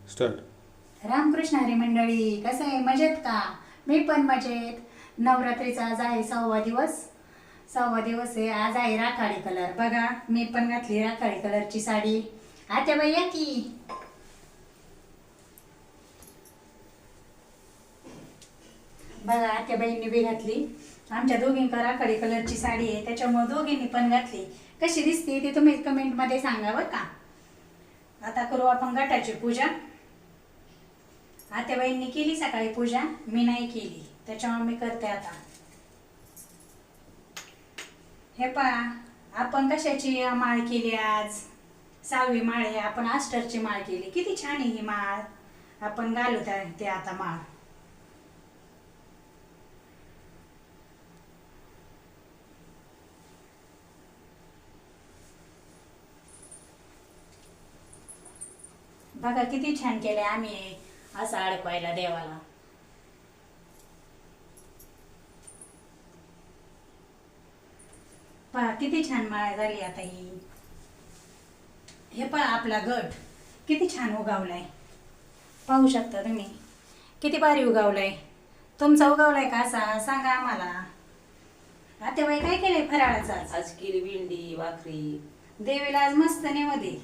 Start. Ramakrishna Hari मंडळी, कसं आहे? मजेत का? मी पण मजेत. नवरात्रीचा आज आहे 6वा दिवस. 6वा दिवस आहे. आज आहे राखाडी कलर. बघा, मी पण घातली राखाडी कलरची साडी. आत्याबाई या की. बघा, आत्याबाईंनी बी घातली. आमच्या दोघींका राखाडी कलरची साडी आहे, त्याच्यामुळे दोघींनी पण घातली. कशी दिसते ते तुम्ही कमेंटमध्ये सांगा बरं का. आता करू आपण घटाची पूजा. आत्याबाईंनी केली सकाळी पूजा, मी नाही केली, त्याच्यामुळे मी करते आता. हे पहा, आपण कशाची माळ केली आज? 6वी माळ आहे. आपण आस्टरची माळ केली. किती छान आहे ही माळ. आपण घालू ते आता माळ. बघा किती छान केले आम्ही असं अडकवायला देवाला. पहा किती छान माळ झाली आता ही. हे पहा आपला गट किती छान उगावलाय. पाहू शकता तुम्ही किती भारी उगावलाय. तुमचा उगावलाय का असा सांगा आम्हाला. आत्याबाई काय केलंय फराळाचं आज? आज केली भेंडी भाकरी. देवीला आज मस्त नैवेद्य.